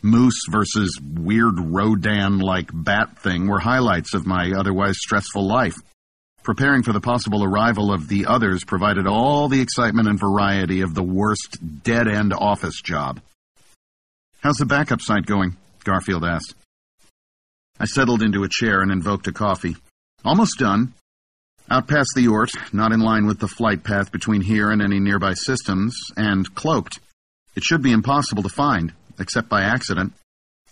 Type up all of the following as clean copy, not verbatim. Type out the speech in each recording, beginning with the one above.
moose versus weird Rodan-like bat thing were highlights of my otherwise stressful life. Preparing for the possible arrival of the others provided all the excitement and variety of the worst dead-end office job. "How's the backup site going?" Garfield asked. I settled into a chair and invoked a coffee. "Almost done. Out past the Oort, not in line with the flight path between here and any nearby systems, and cloaked. It should be impossible to find, except by accident.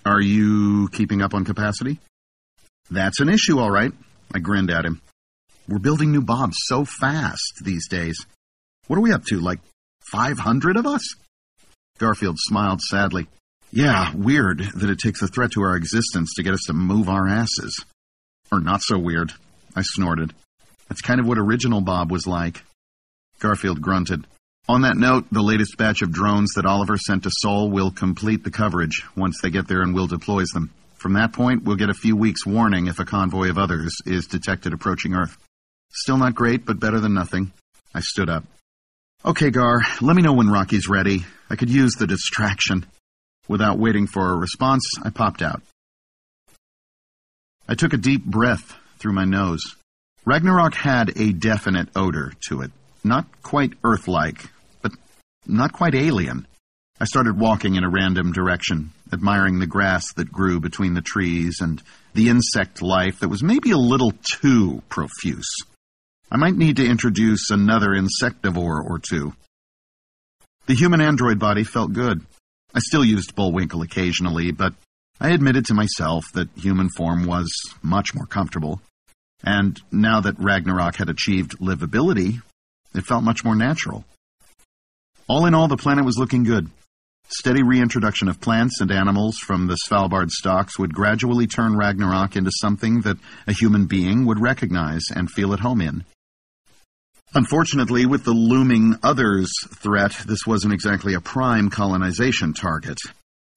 Are you keeping up on capacity?" "That's an issue, all right." I grinned at him. "We're building new bobs so fast these days. What are we up to, like 500 of us?" Garfield smiled sadly. "Yeah, weird that it takes a threat to our existence to get us to move our asses." "Or not so weird," I snorted. "That's kind of what original Bob was like." Garfield grunted. "On that note, the latest batch of drones that Oliver sent to Sol will complete the coverage once they get there, and Will deploys them. From that point, we'll get a few weeks' warning if a convoy of others is detected approaching Earth. Still not great, but better than nothing." I stood up. "Okay, Gar, let me know when Rocky's ready. I could use the distraction." Without waiting for a response, I popped out. I took a deep breath through my nose. Ragnarok had a definite odor to it. Not quite Earth-like, but not quite alien. I started walking in a random direction, admiring the grass that grew between the trees and the insect life that was maybe a little too profuse. I might need to introduce another insectivore or two. The human android body felt good. I still used Bullwinkle occasionally, but I admitted to myself that human form was much more comfortable. And now that Ragnarok had achieved livability, it felt much more natural. All in all, the planet was looking good. Steady reintroduction of plants and animals from the Svalbard stocks would gradually turn Ragnarok into something that a human being would recognize and feel at home in. Unfortunately, with the looming others threat, this wasn't exactly a prime colonization target.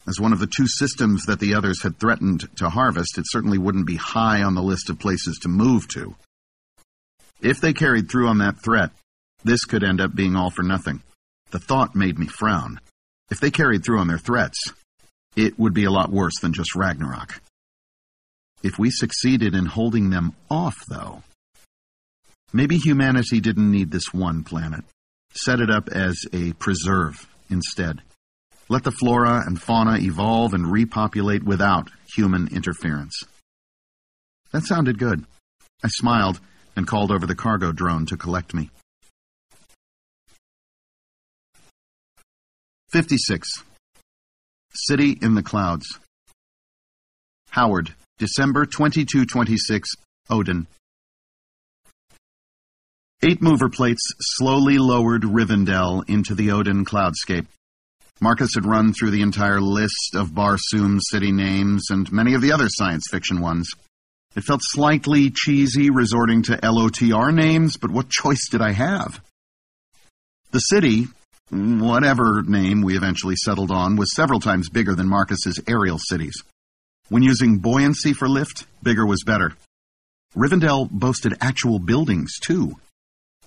As one of the two systems that the others had threatened to harvest, it certainly wouldn't be high on the list of places to move to. If they carried through on that threat, this could end up being all for nothing. The thought made me frown. If they carried through on their threats, it would be a lot worse than just Ragnarok. If we succeeded in holding them off, though, maybe humanity didn't need this one planet. Set it up as a preserve instead. Let the flora and fauna evolve and repopulate without human interference. That sounded good. I smiled and called over the cargo drone to collect me. 56. City in the Clouds. Howard, December 22-26, Odin. 8 mover plates slowly lowered Rivendell into the Odin cloudscape. Marcus had run through the entire list of Barsoom city names and many of the other science fiction ones. It felt slightly cheesy resorting to LOTR names, but what choice did I have? The city, whatever name we eventually settled on, was several times bigger than Marcus's aerial cities. When using buoyancy for lift, bigger was better. Rivendell boasted actual buildings, too.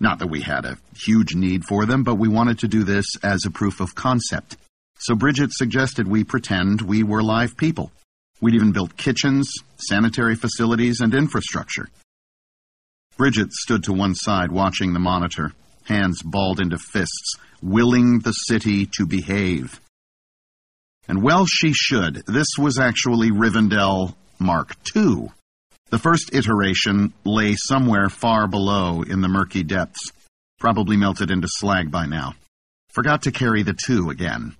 Not that we had a huge need for them, but we wanted to do this as a proof of concept. So Bridget suggested we pretend we were live people. We'd even built kitchens, sanitary facilities, and infrastructure. Bridget stood to one side watching the monitor, hands balled into fists, willing the city to behave. And well she should. This was actually Rivendell Mark II. The first iteration lay somewhere far below in the murky depths, probably melted into slag by now. Forgot to carry the 2 again.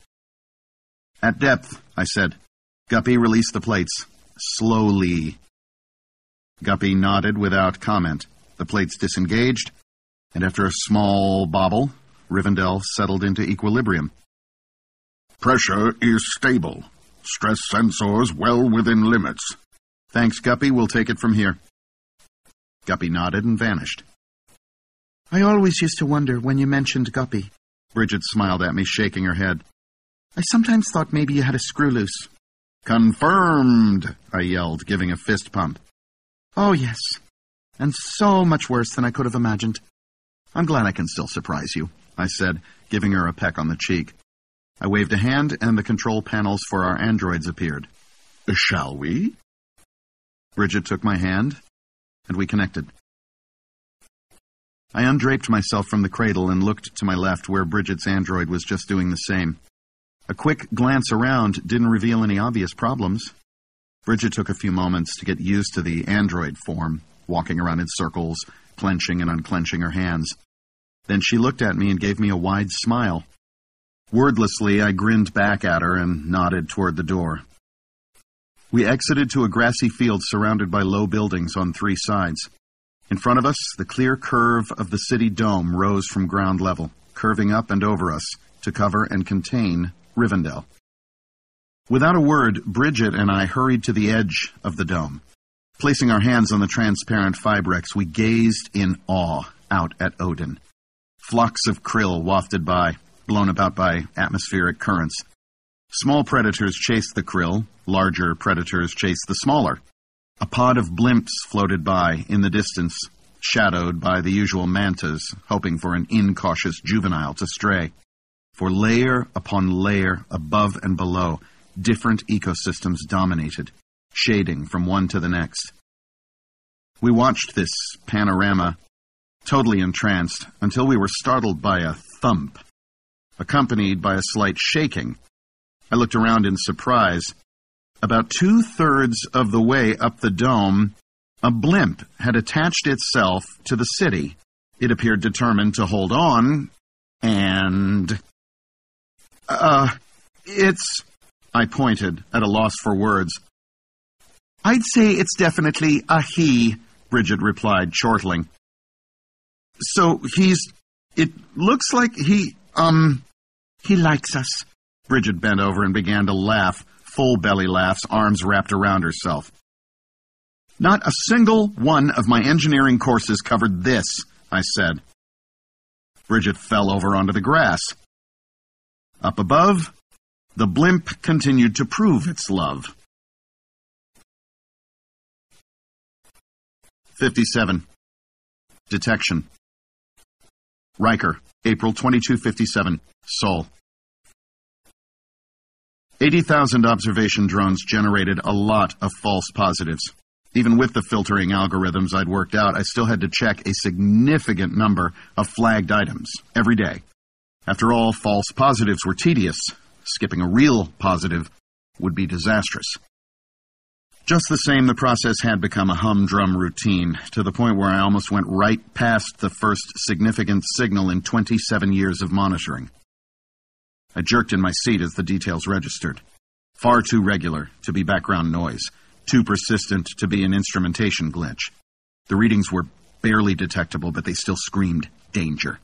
At depth, I said. Guppy, release the plates. Slowly. Guppy nodded without comment. The plates disengaged, and after a small bobble, Rivendell settled into equilibrium. Pressure is stable. Stress sensors well within limits. Thanks, Guppy. We'll take it from here. Guppy nodded and vanished. I always used to wonder when you mentioned Guppy. Bridget smiled at me, shaking her head. I sometimes thought maybe you had a screw loose. Confirmed, I yelled, giving a fist pump. Oh, yes. And so much worse than I could have imagined. I'm glad I can still surprise you, I said, giving her a peck on the cheek. I waved a hand, and the control panels for our androids appeared. Shall we? Bridget took my hand, and we connected. I undraped myself from the cradle and looked to my left, where Bridget's android was just doing the same. A quick glance around didn't reveal any obvious problems. Bridget took a few moments to get used to the android form, walking around in circles, clenching and unclenching her hands. Then she looked at me and gave me a wide smile. Wordlessly, I grinned back at her and nodded toward the door. We exited to a grassy field surrounded by low buildings on 3 sides. In front of us, the clear curve of the city dome rose from ground level, curving up and over us to cover and contain Rivendell. Without a word, Bridget and I hurried to the edge of the dome. Placing our hands on the transparent fibrex, we gazed in awe out at Odin. Flocks of krill wafted by, blown about by atmospheric currents. Small predators chased the krill, larger predators chased the smaller. A pod of blimps floated by in the distance, shadowed by the usual mantas, hoping for an incautious juvenile to stray. For layer upon layer, above and below, different ecosystems dominated, shading from one to the next. We watched this panorama, totally entranced, until we were startled by a thump, accompanied by a slight shaking. I looked around in surprise. About 2/3 of the way up the dome, a blimp had attached itself to the city. It appeared determined to hold on, and... I pointed, at a loss for words. "I'd say it's definitely a he," Bridget replied, chortling. "So it looks like he likes us." Bridget bent over and began to laugh, full belly laughs, arms wrapped around herself. "Not a single one of my engineering courses covered this," I said. Bridget fell over onto the grass. Up above, the blimp continued to prove its love. 57. Detection. Riker, April 2257, Seoul. 80,000 observation drones generated a lot of false positives. Even with the filtering algorithms I'd worked out, I still had to check a significant number of flagged items every day. After all, false positives were tedious. Skipping a real positive would be disastrous. Just the same, the process had become a humdrum routine, to the point where I almost went right past the first significant signal in 27 years of monitoring. I jerked in my seat as the details registered. Far too regular to be background noise, too persistent to be an instrumentation glitch. The readings were barely detectable, but they still screamed danger.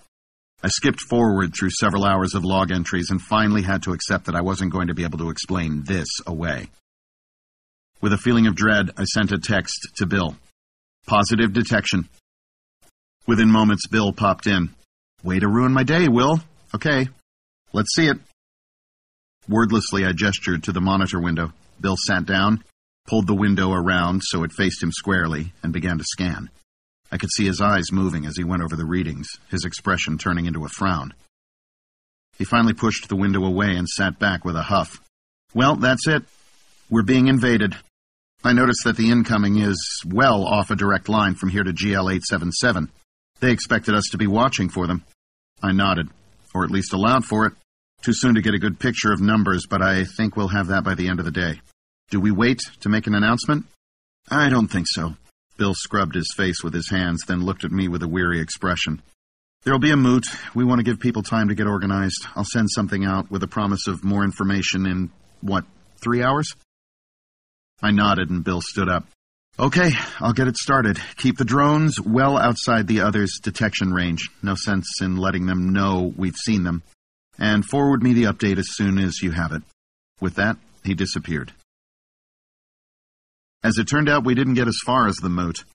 I skipped forward through several hours of log entries and finally had to accept that I wasn't going to be able to explain this away. With a feeling of dread, I sent a text to Bill. "Positive detection." Within moments, Bill popped in. "Way to ruin my day, Will. Okay, let's see it." Wordlessly, I gestured to the monitor window. Bill sat down, pulled the window around so it faced him squarely, and began to scan. I could see his eyes moving as he went over the readings, his expression turning into a frown. He finally pushed the window away and sat back with a huff. "Well, that's it. We're being invaded. I noticed that the incoming is well off a direct line from here to GL 877. They expected us to be watching for them." I nodded, or at least allowed for it. Too soon to get a good picture of numbers, but I think we'll have that by the end of the day. Do we wait to make an announcement? I don't think so. Bill scrubbed his face with his hands, then looked at me with a weary expression. "There'll be a moot. We want to give people time to get organized. I'll send something out with a promise of more information in, 3 hours? I nodded and Bill stood up. "Okay, I'll get it started. Keep the drones well outside the others' detection range. No sense in letting them know we've seen them. And forward me the update as soon as you have it." With that, he disappeared. As it turned out, we didn't get as far as the moot.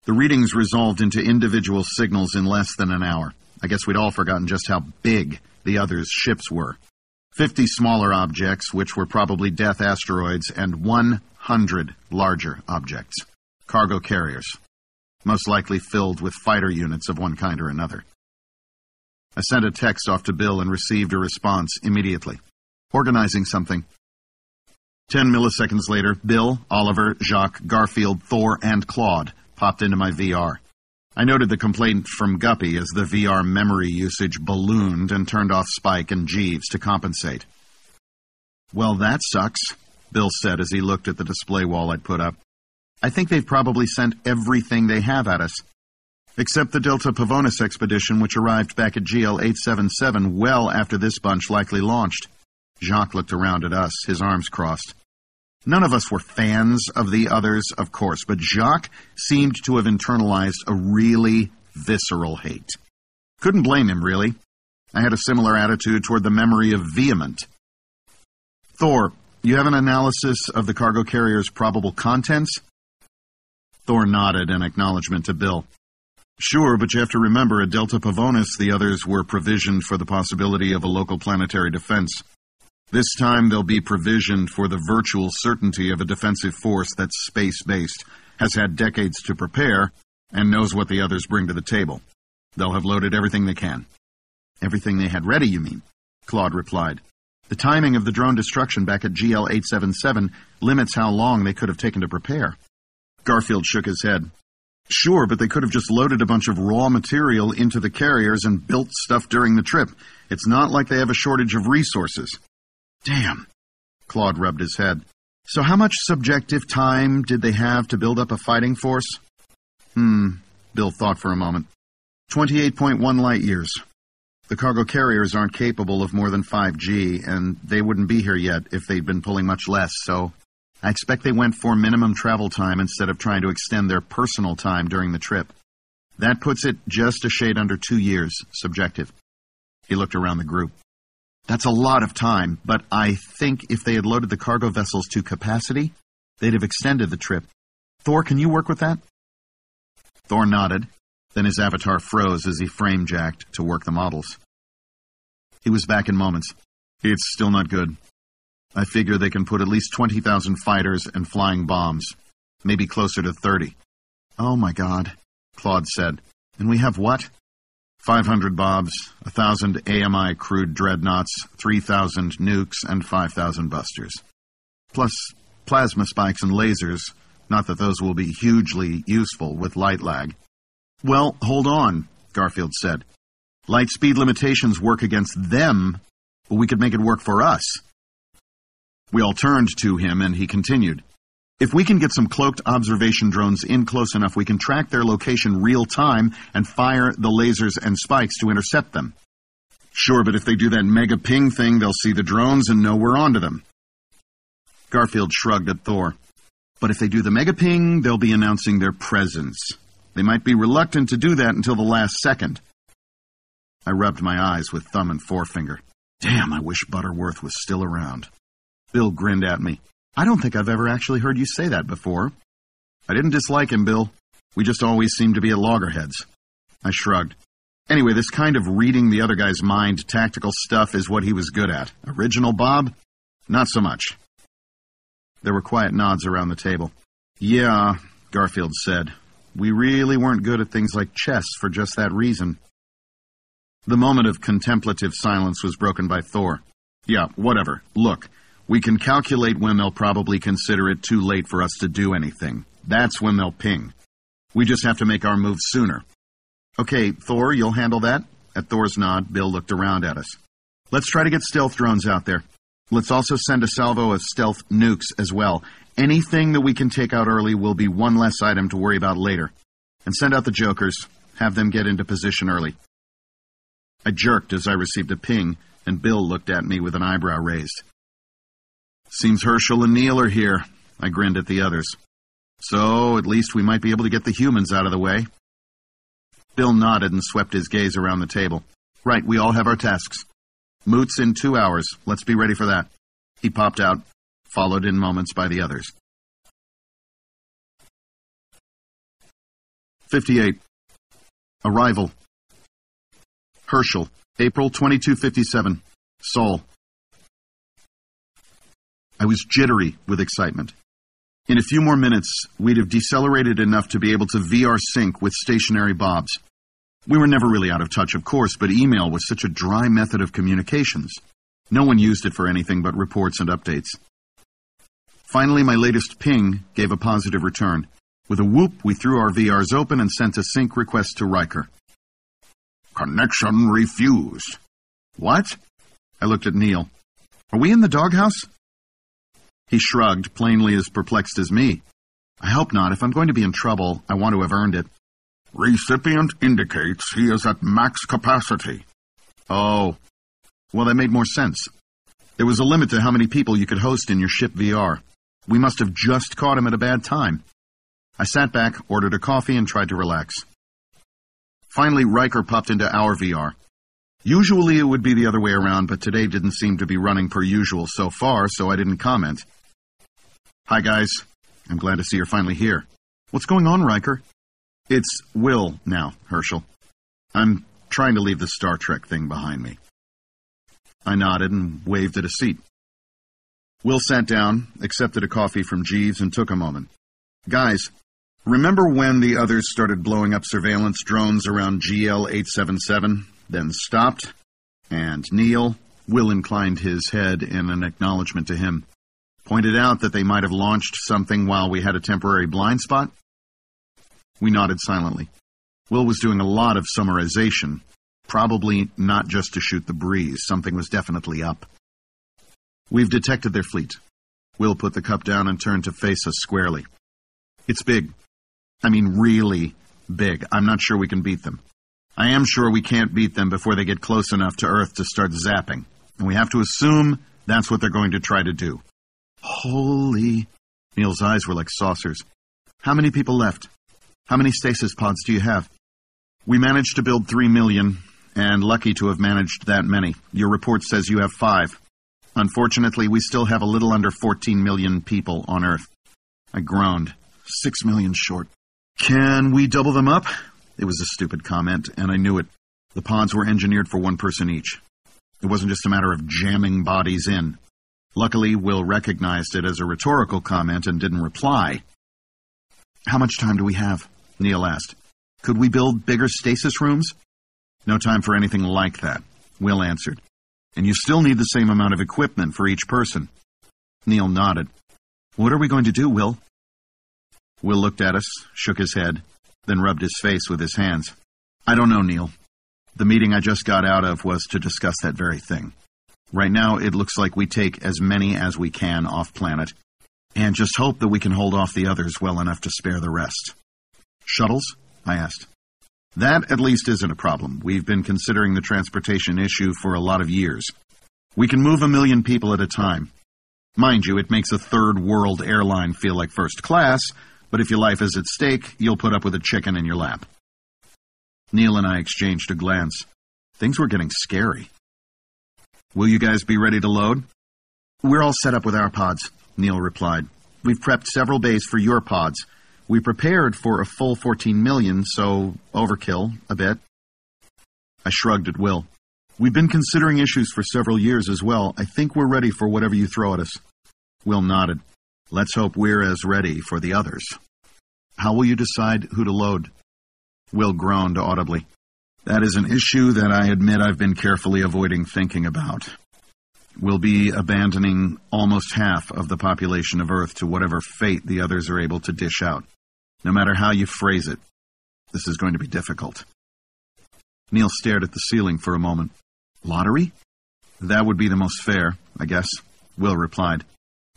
The readings resolved into individual signals in less than an hour. I guess we'd all forgotten just how big the others' ships were. 50 smaller objects, which were probably death asteroids, and 100 larger objects, cargo carriers, most likely filled with fighter units of one kind or another. I sent a text off to Bill and received a response immediately. Organizing something. 10 milliseconds later, Bill, Oliver, Jacques, Garfield, Thor, and Claude popped into my VR. I noted the complaint from Guppy as the VR memory usage ballooned and turned off Spike and Jeeves to compensate. "Well, that sucks," Bill said as he looked at the display wall I'd put up. "I think they've probably sent everything they have at us. Except the Delta Pavonis expedition, which arrived back at GL 877 well after this bunch likely launched." Jacques looked around at us, his arms crossed. None of us were fans of the others, of course, but Jacques seemed to have internalized a really visceral hate. Couldn't blame him, really. I had a similar attitude toward the memory of Vehement. "Thor, you have an analysis of the cargo carrier's probable contents?" Thor nodded in acknowledgement to Bill. "Sure, but you have to remember, at Delta Pavonis, the others were provisioned for the possibility of a local planetary defense. This time they'll be provisioned for the virtual certainty of a defensive force that's space-based, has had decades to prepare, and knows what the others bring to the table. They'll have loaded everything they can." "Everything they had ready, you mean?" Claude replied. "The timing of the drone destruction back at GL 877 limits how long they could have taken to prepare." Garfield shook his head. "Sure, but they could have just loaded a bunch of raw material into the carriers and built stuff during the trip. It's not like they have a shortage of resources." "Damn." Claude rubbed his head. "So how much subjective time did they have to build up a fighting force?" Bill thought for a moment. 28.1 light years. The cargo carriers aren't capable of more than 5G, and they wouldn't be here yet if they'd been pulling much less, so I expect they went for minimum travel time instead of trying to extend their personal time during the trip. That puts it just a shade under 2 years, subjective." He looked around the group. "That's a lot of time, but I think if they had loaded the cargo vessels to capacity, they'd have extended the trip. Thor, can you work with that?" Thor nodded, then his avatar froze as he frame-jacked to work the models. He was back in moments. "It's still not good. I figure they can put at least 20,000 fighters and flying bombs, maybe closer to 30. "Oh my God," Claude said. "And we have what?" 500 bobs, 1,000 AMI crewed dreadnoughts, 3,000 nukes, and 5,000 busters. Plus plasma spikes and lasers, not that those will be hugely useful with light lag. "Well, hold on," Garfield said. "Light speed limitations work against them, but we could make it work for us." We all turned to him, and he continued. "If we can get some cloaked observation drones in close enough, we can track their location real-time and fire the lasers and spikes to intercept them." "Sure, but if they do that mega ping thing, they'll see the drones and know we're onto them." Garfield shrugged at Thor. "But if they do the mega ping, they'll be announcing their presence. They might be reluctant to do that until the last second." I rubbed my eyes with thumb and forefinger. Damn, I wish Butterworth was still around. Bill grinned at me. "I don't think I've ever actually heard you say that before." "I didn't dislike him, Bill. We just always seemed to be at loggerheads." I shrugged. Anyway, this kind of reading the other guy's mind tactical stuff is what he was good at. Original Bob? Not so much. There were quiet nods around the table. "Yeah," Garfield said. "We really weren't good at things like chess for just that reason." The moment of contemplative silence was broken by Thor. "Yeah, whatever. Look. We can calculate when they'll probably consider it too late for us to do anything. That's when they'll ping. We just have to make our move sooner." "Okay, Thor, you'll handle that?" At Thor's nod, Bill looked around at us. "Let's try to get stealth drones out there. Let's also send a salvo of stealth nukes as well. Anything that we can take out early will be one less item to worry about later. And send out the jokers. Have them get into position early." I jerked as I received a ping, and Bill looked at me with an eyebrow raised. "Seems Herschel and Neil are here." I grinned at the others. "So, at least we might be able to get the humans out of the way." Bill nodded and swept his gaze around the table. "Right, we all have our tasks. Moot's in 2 hours. Let's be ready for that." He popped out, followed in moments by the others. 58. Arrival. Herschel, April 2257. Seoul. I was jittery with excitement. In a few more minutes, we'd have decelerated enough to be able to VR sync with stationary Bobs. We were never really out of touch, of course, but email was such a dry method of communications. No one used it for anything but reports and updates. Finally, my latest ping gave a positive return. With a whoop, we threw our VRs open and sent a sync request to Riker. Connection refused. What? I looked at Neil. Are we in the doghouse? He shrugged, plainly as perplexed as me. I hope not. If I'm going to be in trouble, I want to have earned it. Recipient indicates he is at max capacity. Oh. Well, that made more sense. There was a limit to how many people you could host in your ship VR. We must have just caught him at a bad time. I sat back, ordered a coffee, and tried to relax. Finally, Riker popped into our VR. Usually it would be the other way around, but today didn't seem to be running per usual so far, so I didn't comment. Hi, guys. I'm glad to see you're finally here. What's going on, Riker? It's Will now, Herschel. I'm trying to leave the Star Trek thing behind me. I nodded and waved at a seat. Will sat down, accepted a coffee from Jeeves, and took a moment. Guys, remember when the others started blowing up surveillance drones around GL-877, then stopped? And Neil, Will inclined his head in an acknowledgement to him, pointed out that they might have launched something while we had a temporary blind spot? We nodded silently. Will was doing a lot of summarization, probably not just to shoot the breeze. Something was definitely up. We've detected their fleet. Will put the cup down and turned to face us squarely. It's big. I mean, really big. I'm not sure we can beat them. I am sure we can't beat them before they get close enough to Earth to start zapping. And we have to assume that's what they're going to try to do. Holy... Neil's eyes were like saucers. How many people left? How many stasis pods do you have? We managed to build 3 million, and lucky to have managed that many. Your report says you have 5. Unfortunately, we still have a little under 14 million people on Earth. I groaned. 6 million short. Can we double them up? It was a stupid comment, and I knew it. The pods were engineered for 1 person each. It wasn't just a matter of jamming bodies in. Luckily, Will recognized it as a rhetorical comment and didn't reply. How much time do we have? Neil asked. Could we build bigger stasis rooms? No time for anything like that, Will answered. And you still need the same amount of equipment for each person. Neil nodded. What are we going to do, Will? Will looked at us, shook his head, then rubbed his face with his hands. I don't know, Neil. The meeting I just got out of was to discuss that very thing. Right now, it looks like we take as many as we can off-planet, and just hope that we can hold off the others well enough to spare the rest. Shuttles? I asked. That, at least, isn't a problem. We've been considering the transportation issue for a lot of years. We can move 1 million people at a time. Mind you, it makes a third-world airline feel like first class, but if your life is at stake, you'll put up with a chicken in your lap. Neil and I exchanged a glance. Things were getting scary. Will you guys be ready to load? We're all set up with our pods, Neil replied. We've prepped several bays for your pods. We prepared for a full 14 million, so overkill a bit. I shrugged at Will. We've been considering issues for several years as well. I think we're ready for whatever you throw at us. Will nodded. Let's hope we're as ready for the others. How will you decide who to load? Will groaned audibly. That is an issue that I admit I've been carefully avoiding thinking about. We'll be abandoning almost half of the population of Earth to whatever fate the others are able to dish out. No matter how you phrase it, this is going to be difficult. Neil stared at the ceiling for a moment. Lottery? That would be the most fair, I guess, Will replied.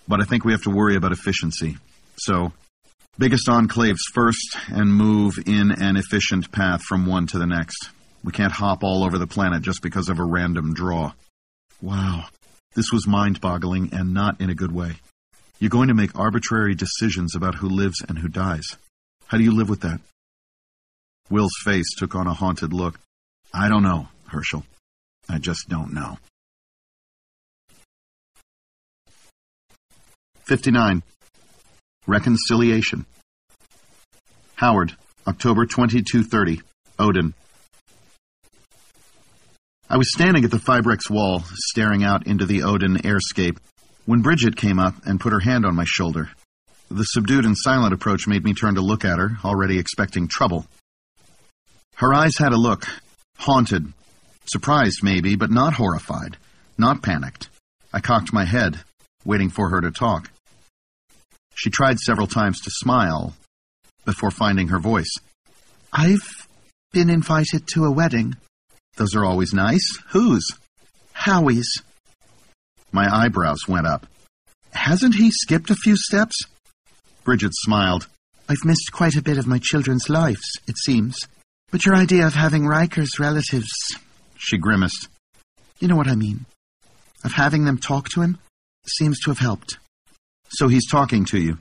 But I think we have to worry about efficiency. So, biggest enclaves first and move in an efficient path from one to the next. We can't hop all over the planet just because of a random draw. Wow, this was mind-boggling and not in a good way. You're going to make arbitrary decisions about who lives and who dies. How do you live with that? Will's face took on a haunted look. I don't know, Herschel. I just don't know. 59. Reconciliation. Howard, October 2230, Odin. I was standing at the Fibrex wall, staring out into the Odin airscape, when Bridget came up and put her hand on my shoulder. The subdued and silent approach made me turn to look at her, already expecting trouble. Her eyes had a look, haunted, surprised maybe, but not horrified. not panicked. I cocked my head, waiting for her to talk. She tried several times to smile before finding her voice. I've been invited to a wedding. Those are always nice. Whose? Howie's. My eyebrows went up. Hasn't he skipped a few steps? Bridget smiled. I've missed quite a bit of my children's lives, it seems. But your idea of having Riker's relatives... She grimaced. You know what I mean. Of having them talk to him seems to have helped. So he's talking to you?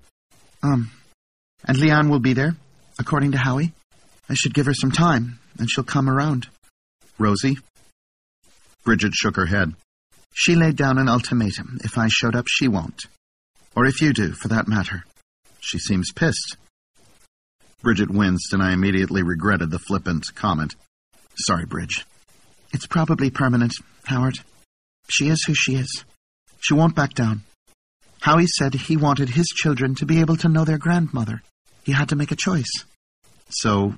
And Leanne will be there, according to Howie. I should give her some time, and she'll come around. Rosie? Bridget shook her head. She laid down an ultimatum. If I showed up, she won't. Or if you do, for that matter. She seems pissed. Bridget winced, and I immediately regretted the flippant comment. Sorry, Bridge. It's probably permanent, Howard. She is who she is. She won't back down. Howie said he wanted his children to be able to know their grandmother. He had to make a choice. So,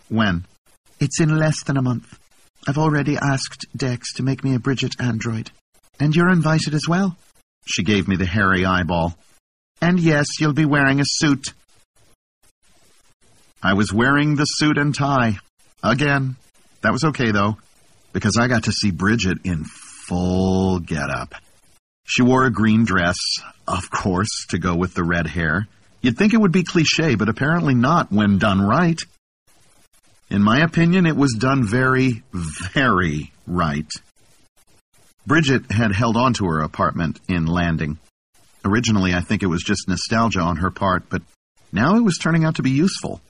when? It's in less than a month. I've already asked Dex to make me a Bridget android. And you're invited as well. She gave me the hairy eyeball. And yes, you'll be wearing a suit. I was wearing the suit and tie. Again. That was okay, though, because I got to see Bridget in full getup. She wore a green dress, of course, to go with the red hair. You'd think it would be cliché, but apparently not when done right. In my opinion, it was done very, very right. Bridget had held on to her apartment in Landing. Originally, I think it was just nostalgia on her part, but now it was turning out to be useful.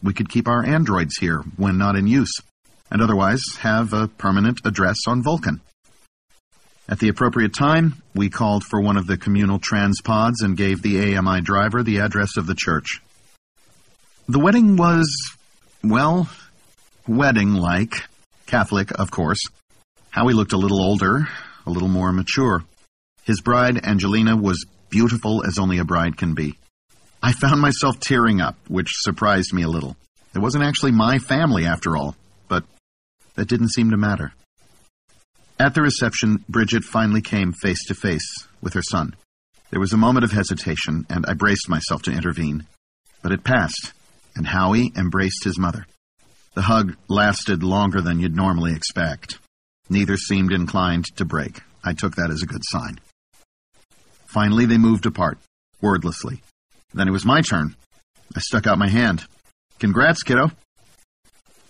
We could keep our androids here when not in use, and otherwise have a permanent address on Vulcan. At the appropriate time, we called for one of the communal transpods and gave the AMI driver the address of the church. The wedding was, well, wedding-like. Catholic, of course. Howie looked a little older, a little more mature. His bride, Angelina, was beautiful as only a bride can be. I found myself tearing up, which surprised me a little. It wasn't actually my family, after all, but that didn't seem to matter. At the reception, Bridget finally came face-to-face with her son. There was a moment of hesitation, and I braced myself to intervene. But it passed, and Howie embraced his mother. The hug lasted longer than you'd normally expect. Neither seemed inclined to break. I took that as a good sign. Finally, they moved apart, wordlessly. Then it was my turn. I stuck out my hand. Congrats, kiddo.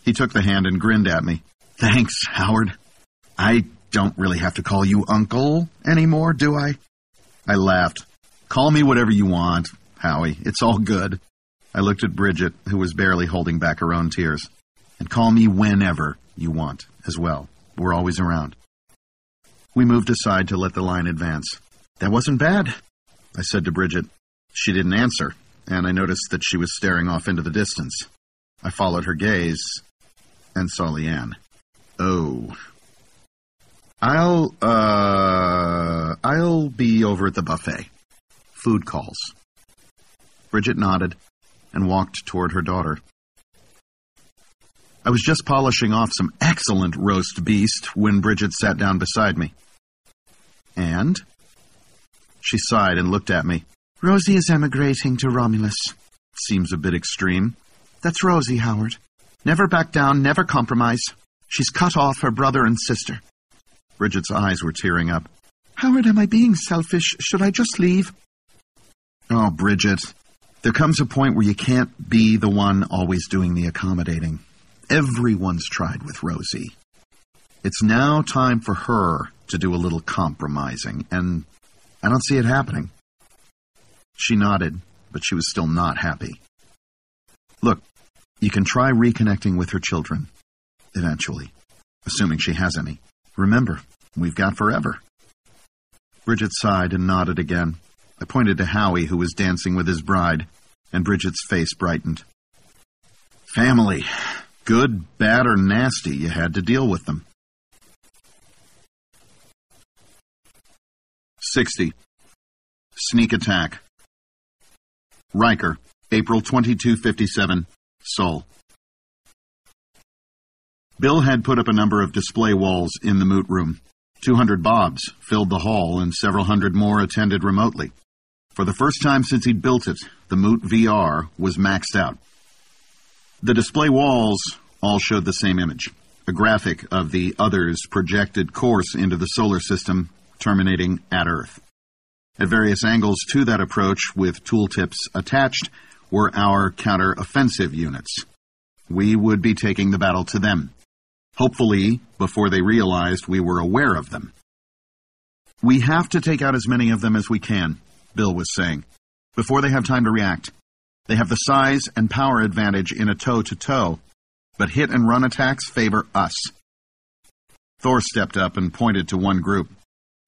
He took the hand and grinned at me. Thanks, Howard. I don't really have to call you Uncle anymore, do I? I laughed. Call me whatever you want, Howie. It's all good. I looked at Bridget, who was barely holding back her own tears. And call me whenever you want, as well. We're always around. We moved aside to let the line advance. That wasn't bad, I said to Bridget. She didn't answer, and I noticed that she was staring off into the distance. I followed her gaze and saw Leanne. Oh. I'll be over at the buffet. Food calls. Bridget nodded and walked toward her daughter. I was just polishing off some excellent roast beast when Bridget sat down beside me. And? She sighed and looked at me. Rosie is emigrating to Romulus. Seems a bit extreme. That's Rosie, Howard. Never back down, never compromise. She's cut off her brother and sister. Bridget's eyes were tearing up. Howard, am I being selfish? Should I just leave? Oh, Bridget, there comes a point where you can't be the one always doing the accommodating. Everyone's tried with Rosie. It's now time for her to do a little compromising, and I don't see it happening. She nodded, but she was still not happy. Look, you can try reconnecting with her children, eventually, assuming she has any. Remember, we've got forever. Bridget sighed and nodded again. I pointed to Howie, who was dancing with his bride, and Bridget's face brightened. Family. Good, bad, or nasty, you had to deal with them. 60. Sneak attack. Riker, April 2257, Seoul. Bill had put up a number of display walls in the moot room. 200 Bobs filled the hall, and several hundred more attended remotely. For the first time since he'd built it, the Moot VR was maxed out. The display walls all showed the same image, a graphic of the Other's projected course into the solar system, terminating at Earth. At various angles to that approach, with tooltips attached, were our counter-offensive units. We would be taking the battle to them, hopefully before they realized we were aware of them. "We have to take out as many of them as we can," Bill was saying, "before they have time to react. They have the size and power advantage in a toe-to-toe, but hit-and-run attacks favor us." Thor stepped up and pointed to one group.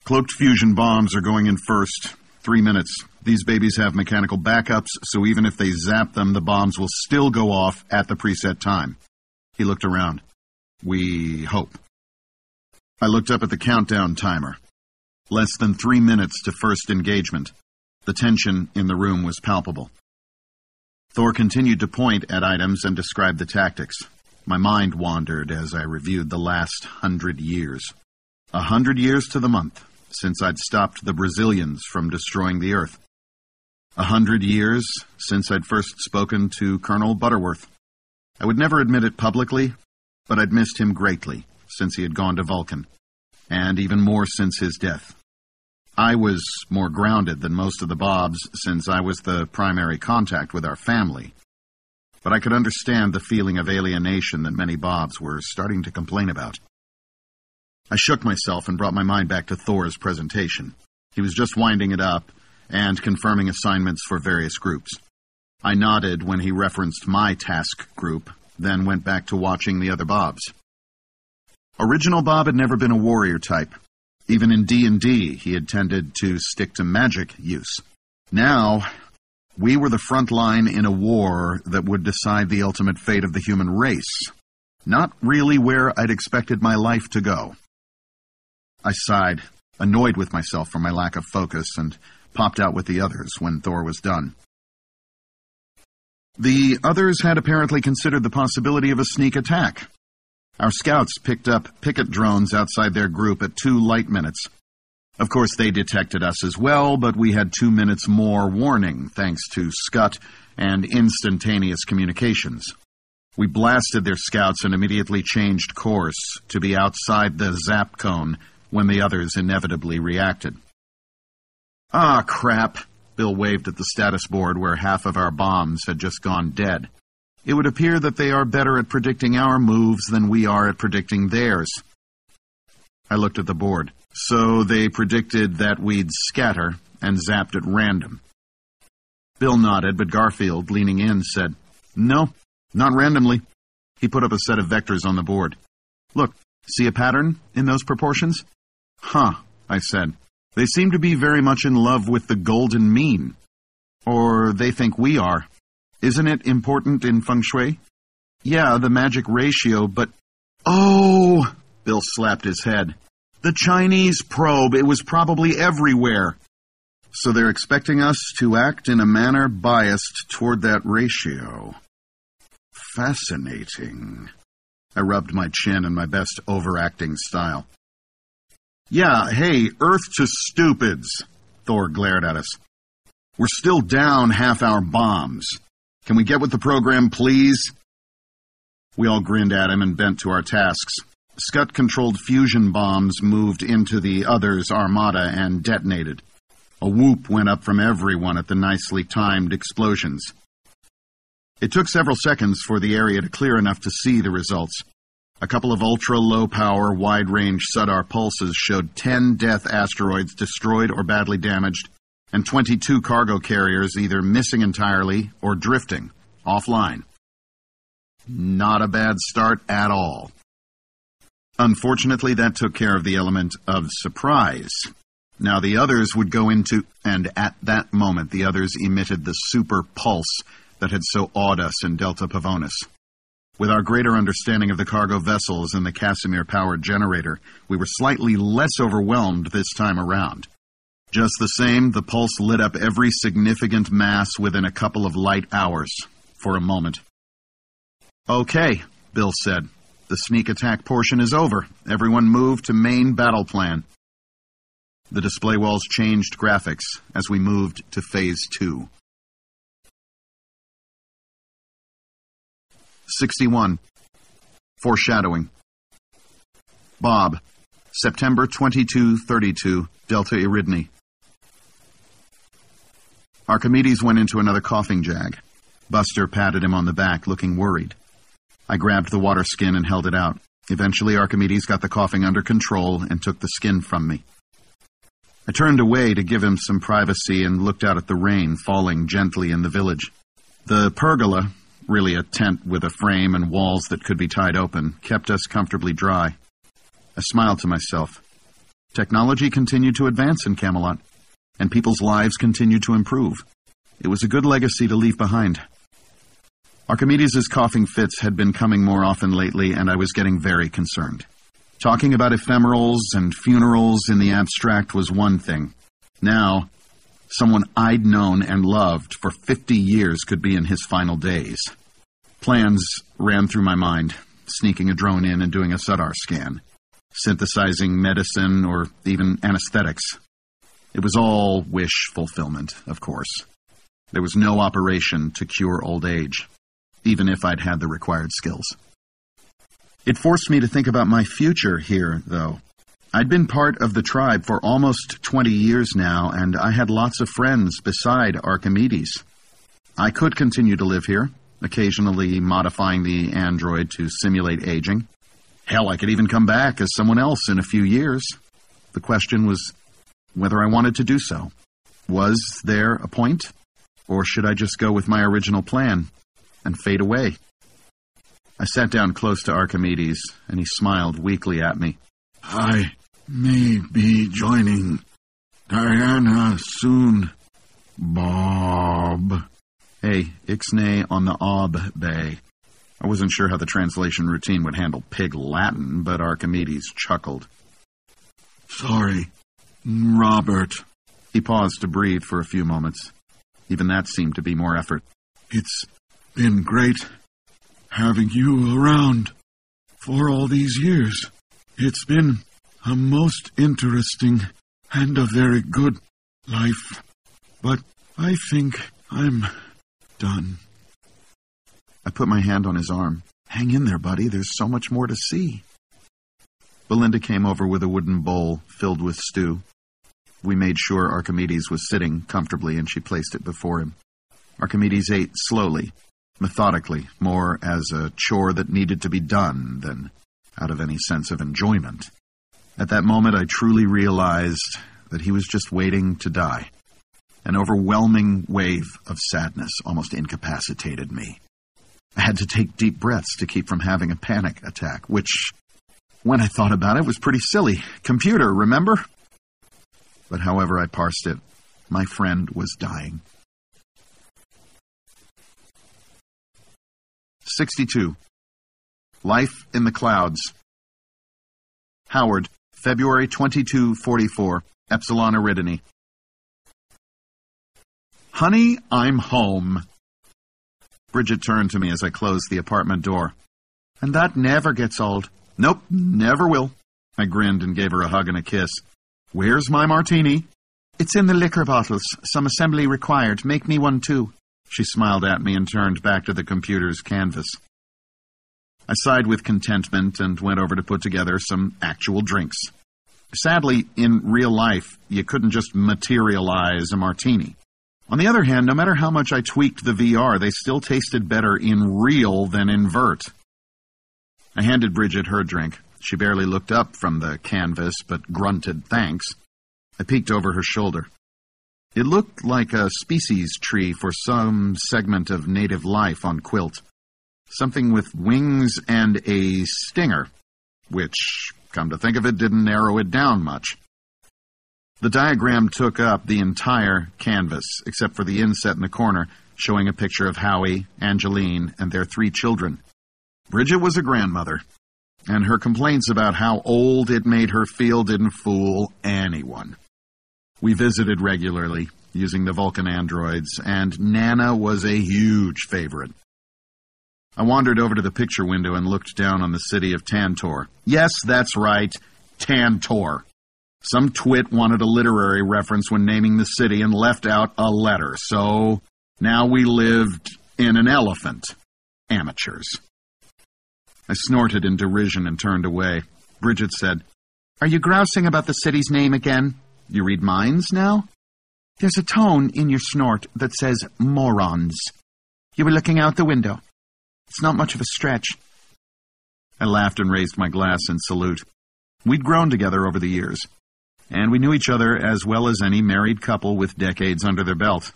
"Cloaked fusion bombs are going in first. 3 minutes. These babies have mechanical backups, so even if they zap them, the bombs will still go off at the preset time." He looked around. "We hope." I looked up at the countdown timer. Less than 3 minutes to first engagement. The tension in the room was palpable. Thor continued to point at items and describe the tactics. My mind wandered as I reviewed the last 100 years. 100 years to the month since I'd stopped the Brazilians from destroying the Earth. 100 years since I'd first spoken to Colonel Butterworth. I would never admit it publicly, but I'd missed him greatly since he had gone to Vulcan, and even more since his death. I was more grounded than most of the Bobs since I was the primary contact with our family, but I could understand the feeling of alienation that many Bobs were starting to complain about. I shook myself and brought my mind back to Thor's presentation. He was just winding it up and confirming assignments for various groups. I nodded when he referenced my task group, then went back to watching the other Bobs. Original Bob had never been a warrior type. Even in D&D, he had tended to stick to magic use. Now, we were the front line in a war that would decide the ultimate fate of the human race. Not really where I'd expected my life to go. I sighed, annoyed with myself for my lack of focus, and popped out with the others when Thor was done. The others had apparently considered the possibility of a sneak attack. Our scouts picked up picket drones outside their group at 2 light minutes. Of course, they detected us as well, but we had 2 minutes more warning, thanks to Scut and instantaneous communications. We blasted their scouts and immediately changed course to be outside the zap cone when the others inevitably reacted. "Ah, crap," Bill waved at the status board where half of our bombs had just gone dead. "It would appear that they are better at predicting our moves than we are at predicting theirs." I looked at the board. So they predicted that we'd scatter and zapped at random. Bill nodded, but Garfield, leaning in, said, "No, not randomly." He put up a set of vectors on the board. "Look, see a pattern in those proportions?" "Huh," I said. "They seem to be very much in love with the golden mean. Or they think we are. Isn't it important in feng shui?" "Yeah, the magic ratio, but—" "Oh!" Bill slapped his head. "The Chinese probe, it was probably everywhere." "So they're expecting us to act in a manner biased toward that ratio. Fascinating." I rubbed my chin in my best overacting style. "Yeah, hey, Earth to stupids," Thor glared at us. "We're still down half our bombs. Can we get with the program, please?" We all grinned at him and bent to our tasks. Scut-controlled fusion bombs moved into the others' armada and detonated. A whoop went up from everyone at the nicely timed explosions. It took several seconds for the area to clear enough to see the results. A couple of ultra-low-power, wide-range Sudar pulses showed 10 death asteroids destroyed or badly damaged, and 22 cargo carriers either missing entirely or drifting, offline. Not a bad start at all. Unfortunately, that took care of the element of surprise. Now the others would go into, and at that moment the others emitted the super pulse that had so awed us in Delta Pavonis. With our greater understanding of the cargo vessels and the Casimir-powered generator, we were slightly less overwhelmed this time around. Just the same, the pulse lit up every significant mass within a couple of light hours, for a moment. "Okay," Bill said. The sneak attack portion is over. Everyone move to main battle plan. The display walls changed graphics as we moved to Phase 2. 61. Foreshadowing. Bob, September 2232, Delta Eridani. Archimedes went into another coughing jag. Buster patted him on the back, looking worried. I grabbed the water skin and held it out. Eventually, Archimedes got the coughing under control and took the skin from me. I turned away to give him some privacy and looked out at the rain falling gently in the village. The pergola, really a tent with a frame and walls that could be tied open, kept us comfortably dry. I smiled to myself. Technology continued to advance in Camelot, and people's lives continued to improve. It was a good legacy to leave behind. Archimedes' coughing fits had been coming more often lately, and I was getting very concerned. Talking about ephemerals and funerals in the abstract was one thing. Now, someone I'd known and loved for 50 years could be in his final days. Plans ran through my mind, sneaking a drone in and doing a SUDAR scan, synthesizing medicine or even anesthetics. It was all wish fulfillment, of course. There was no operation to cure old age, even if I'd had the required skills. It forced me to think about my future here, though. I'd been part of the tribe for almost 20 years now, and I had lots of friends beside Archimedes. I could continue to live here, occasionally modifying the android to simulate aging. Hell, I could even come back as someone else in a few years. The question was whether I wanted to do so. Was there a point? Or should I just go with my original plan and fade away? I sat down close to Archimedes, and he smiled weakly at me. I may be joining Diana soon, Bob. Hey, Ixnay on the Ob Bay. I wasn't sure how the translation routine would handle pig Latin, but Archimedes chuckled. Sorry, Robert. He paused to breathe for a few moments. Even that seemed to be more effort. It's been great having you around for all these years. It's been a most interesting and a very good life. But I think I'm done. I put my hand on his arm. Hang in there, buddy. There's so much more to see. Belinda came over with a wooden bowl filled with stew. We made sure Archimedes was sitting comfortably, and she placed it before him. Archimedes ate slowly, methodically, more as a chore that needed to be done than out of any sense of enjoyment. At that moment, I truly realized that he was just waiting to die. An overwhelming wave of sadness almost incapacitated me. I had to take deep breaths to keep from having a panic attack, which, when I thought about it, was pretty silly. Computer, remember? But however I parsed it, my friend was dying. 62. Life in the Clouds. Howard, February 2244, Epsilon Eridani. Honey, I'm home. Bridget turned to me as I closed the apartment door. And that never gets old. Nope, never will. I grinned and gave her a hug and a kiss. Where's my martini? It's in the liquor bottles. Some assembly required. Make me one too. She smiled at me and turned back to the computer's canvas. I sighed with contentment and went over to put together some actual drinks. Sadly, in real life, you couldn't just materialize a martini. On the other hand, no matter how much I tweaked the VR, they still tasted better in real than in vert. I handed Bridget her drink. She barely looked up from the canvas, but grunted thanks. I peeked over her shoulder. It looked like a species tree for some segment of native life on Quilt. Something with wings and a stinger, which, come to think of it, didn't narrow it down much. The diagram took up the entire canvas, except for the inset in the corner, showing a picture of Howie, Angeline, and their 3 children. Bridget was a grandmother, and her complaints about how old it made her feel didn't fool anyone. We visited regularly, using the Vulcan androids, and Nana was a huge favorite. I wandered over to the picture window and looked down on the city of Tantor. Yes, that's right, Tantor. Some twit wanted a literary reference when naming the city and left out a letter, so now we lived in an elephant. Amateurs. I snorted in derision and turned away. Bridget said, "Are you grousing about the city's name again? "You read minds now?" There's a tone in your snort that says morons. You were looking out the window. It's not much of a stretch." I laughed and raised my glass in salute. We'd grown together over the years, and we knew each other as well as any married couple with decades under their belt.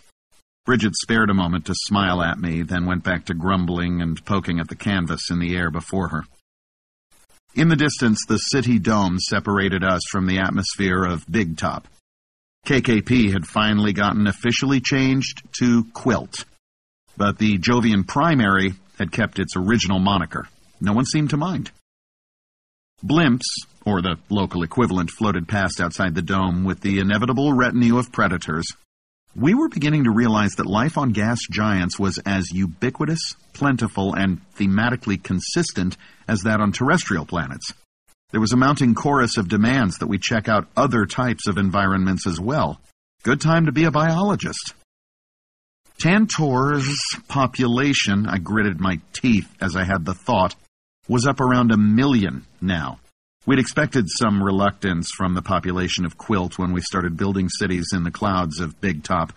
Bridget spared a moment to smile at me, then went back to grumbling and poking at the canvas in the air before her. In the distance, the city dome separated us from the atmosphere of Big Top. KKP had finally gotten officially changed to Quilt, but the Jovian primary had kept its original moniker. No one seemed to mind. Blimps, or the local equivalent, floated past outside the dome with the inevitable retinue of predators. We were beginning to realize that life on gas giants was as ubiquitous, plentiful, and thematically consistent as that on terrestrial planets. There was a mounting chorus of demands that we check out other types of environments as well. Good time to be a biologist. Tantor's population, I gritted my teeth as I had the thought, was up around 1 million now. We'd expected some reluctance from the population of Quilt when we started building cities in the clouds of Big Top.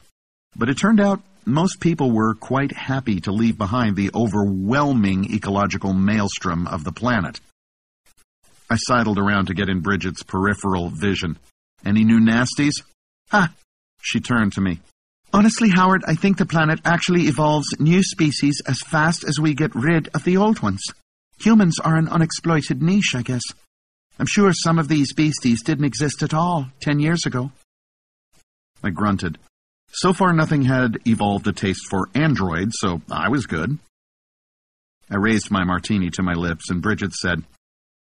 But it turned out most people were quite happy to leave behind the overwhelming ecological maelstrom of the planet. I sidled around to get in Bridget's peripheral vision. "Any new nasties?" "Ah," she turned to me. "Honestly, Howard, I think the planet actually evolves new species as fast as we get rid of the old ones. Humans are an unexploited niche, I guess. I'm sure some of these beasties didn't exist at all 10 years ago." I grunted. So far nothing had evolved a taste for androids, so I was good. I raised my martini to my lips, and Bridget said,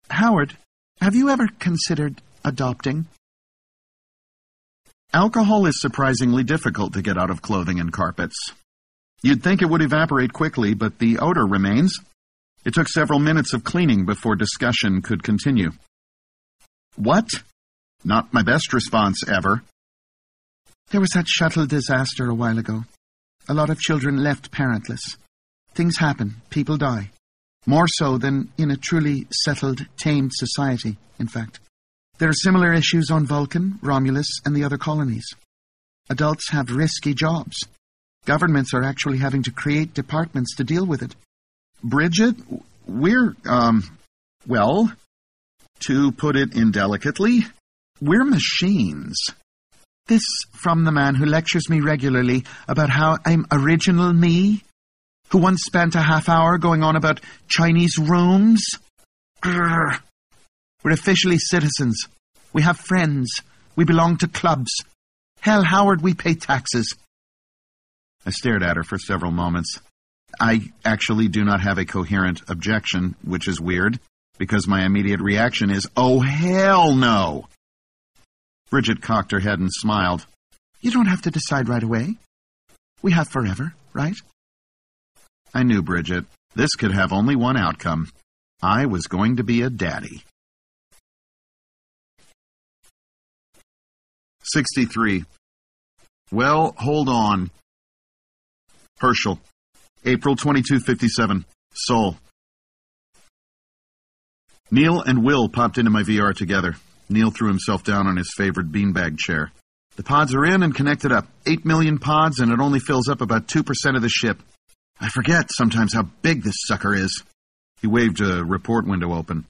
"Howard, have you ever considered adopting?" Alcohol is surprisingly difficult to get out of clothing and carpets. You'd think it would evaporate quickly, but the odor remains. It took several minutes of cleaning before discussion could continue. "What?" Not my best response ever. "There was that shuttle disaster a while ago. A lot of children left parentless. Things happen. People die. More so than in a truly settled, tamed society, in fact. There are similar issues on Vulcan, Romulus, and the other colonies. Adults have risky jobs. Governments are actually having to create departments to deal with it." "Bridget, we're, well, to put it indelicately, we're machines." This from the man who lectures me regularly about how I'm original me, who once spent a half hour going on about Chinese rooms. Grrr. We're officially citizens. We have friends. We belong to clubs. Hell, Howard, we pay taxes. I stared at her for several moments. I actually do not have a coherent objection, which is weird, because my immediate reaction is, "Oh, hell no!" Bridget cocked her head and smiled. "You don't have to decide right away. We have forever, right?" I knew Bridget. This could have only one outcome. I was going to be a daddy. 63. Well, hold on. Herschel. April 2257. Seoul. Neil and Will popped into my VR together. Neil threw himself down on his favorite beanbag chair. "The pods are in and connected up. 8 million pods, and it only fills up about 2% of the ship. I forget sometimes how big this sucker is." He waved a report window open.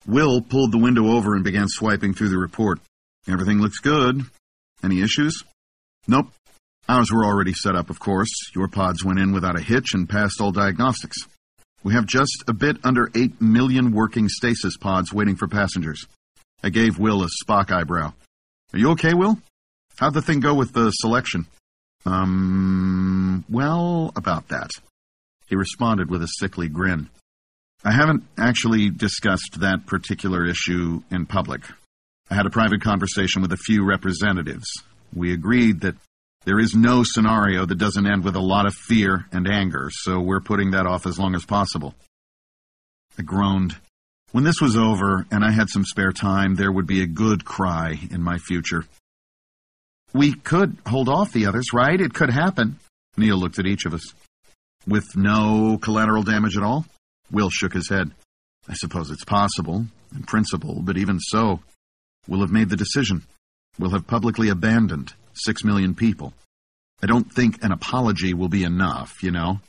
Will pulled the window over and began swiping through the report. "Everything looks good. Any issues?" "Nope. Ours were already set up, of course. Your pods went in without a hitch and passed all diagnostics. We have just a bit under 8 million working stasis pods waiting for passengers." I gave Will a Spock eyebrow. "Are you okay, Will? How'd the thing go with the selection?" Well, about that." He responded with a sickly grin. "I haven't actually discussed that particular issue in public. I had a private conversation with a few representatives. We agreed that There is no scenario that doesn't end with a lot of fear and anger, so we're putting that off as long as possible. I groaned. When this was over and I had some spare time, there would be a good cry in my future. We could hold off the others, right? It could happen. Neil looked at each of us. With no collateral damage at all? Will shook his head. I suppose it's possible, in principle, but even so, we'll have made the decision. We'll have publicly abandoned 6 million people. I don't think an apology will be enough, you know.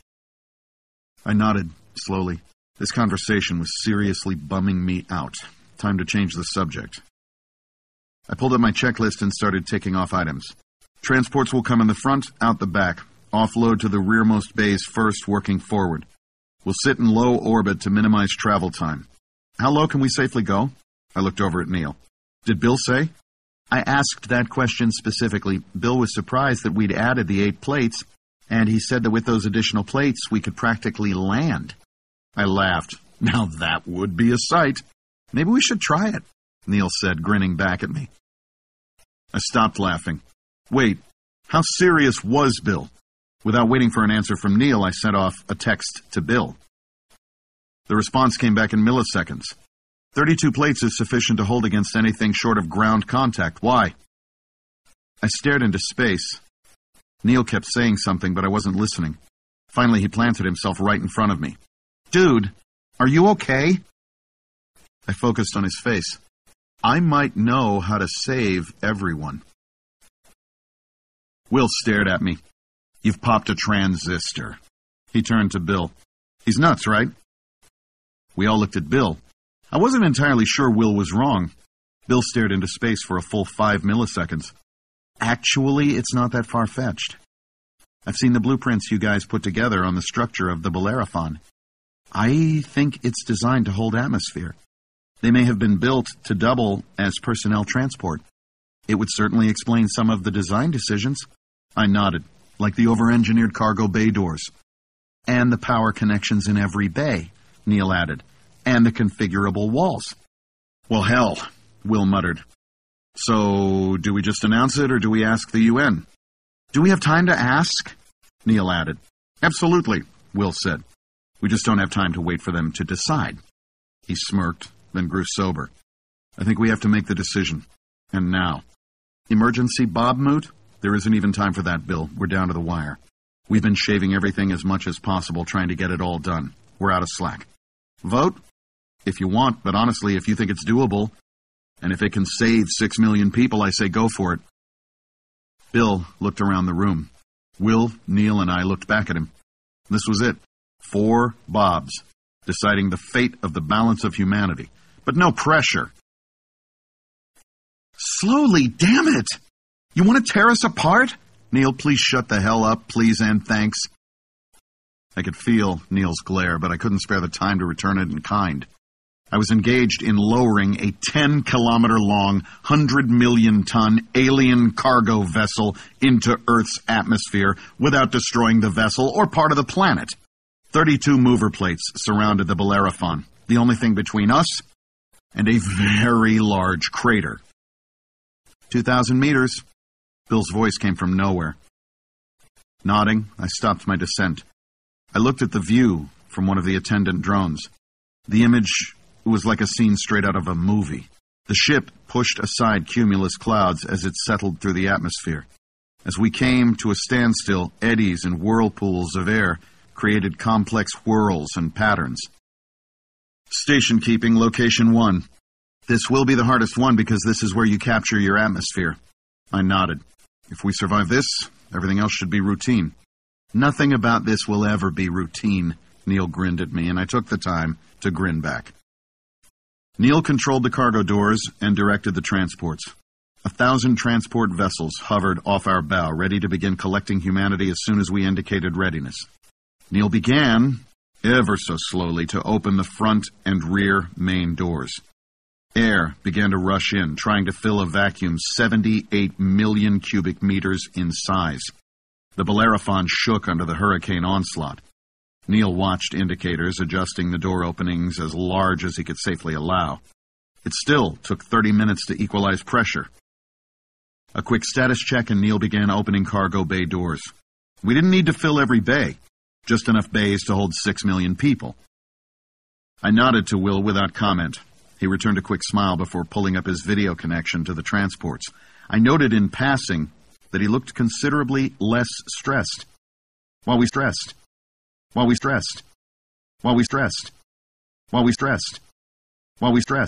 I nodded slowly. This conversation was seriously bumming me out. Time to change the subject. I pulled up my checklist and started ticking off items. Transports will come in the front, out the back. Offload to the rearmost bays first, working forward. We'll sit in low orbit to minimize travel time. How low can we safely go? I looked over at Neil. Did Bill say? I asked that question specifically. Bill was surprised that we'd added the 8 plates, and he said that with those additional plates, we could practically land. I laughed. Now that would be a sight. Maybe we should try it, Neil said, grinning back at me. I stopped laughing. Wait, how serious was Bill? Without waiting for an answer from Neil, I sent off a text to Bill. The response came back in milliseconds. 32 plates is sufficient to hold against anything short of ground contact. Why? I stared into space. Neil kept saying something, but I wasn't listening. Finally, he planted himself right in front of me. Dude, are you okay? I focused on his face. I might know how to save everyone. Will stared at me. You've popped a transistor. He turned to Bill. He's nuts, right? We all looked at Bill. I wasn't entirely sure Will was wrong. Bill stared into space for a full 5 milliseconds. Actually, it's not that far-fetched. I've seen the blueprints you guys put together on the structure of the Bellerophon. I think it's designed to hold atmosphere. They may have been built to double as personnel transport. It would certainly explain some of the design decisions. I nodded, like the over-engineered cargo bay doors. And the power connections in every bay, Neil added, and the configurable walls. Well, hell, Will muttered. So, do we just announce it, or do we ask the UN? Do we have time to ask? Neil added. Absolutely, Will said. We just don't have time to wait for them to decide. He smirked, then grew sober. I think we have to make the decision. And now. Emergency Bob moot? There isn't even time for that, Bill. We're down to the wire. We've been shaving everything as much as possible, trying to get it all done. We're out of slack. Vote? If you want, but honestly, if you think it's doable, and if it can save 6 million people, I say go for it. Bill looked around the room. Will, Neil, and I looked back at him. This was it. 4 Bobs, deciding the fate of the balance of humanity. But no pressure. Slowly, damn it! You want to tear us apart? Neil, please shut the hell up, please and thanks. I could feel Neil's glare, but I couldn't spare the time to return it in kind. I was engaged in lowering a 10-kilometer-long, 100-million-ton alien cargo vessel into Earth's atmosphere without destroying the vessel or part of the planet. 32 mover plates surrounded the Bellerophon, the only thing between us and a very large crater. 2,000 meters. Bill's voice came from nowhere. Nodding, I stopped my descent. I looked at the view from one of the attendant drones. The image was like a scene straight out of a movie. The ship pushed aside cumulus clouds as it settled through the atmosphere. As we came to a standstill, eddies and whirlpools of air created complex whirls and patterns. Station keeping, location 1. This will be the hardest one because this is where you capture your atmosphere. I nodded. If we survive this, everything else should be routine. Nothing about this will ever be routine, Neil grinned at me, and I took the time to grin back. Neil controlled the cargo doors and directed the transports. 1,000 transport vessels hovered off our bow, ready to begin collecting humanity as soon as we indicated readiness. Neil began, ever so slowly, to open the front and rear main doors. Air began to rush in, trying to fill a vacuum 78 million cubic meters in size. The Bellerophon shook under the hurricane onslaught. Neil watched indicators, adjusting the door openings as large as he could safely allow. It still took 30 minutes to equalize pressure. A quick status check and Neil began opening cargo bay doors. We didn't need to fill every bay, just enough bays to hold 6 million people. I nodded to Will without comment. He returned a quick smile before pulling up his video connection to the transports. I noted in passing that he looked considerably less stressed. While we stressed. While we stressed. While we stressed. While we stressed. While we stressed.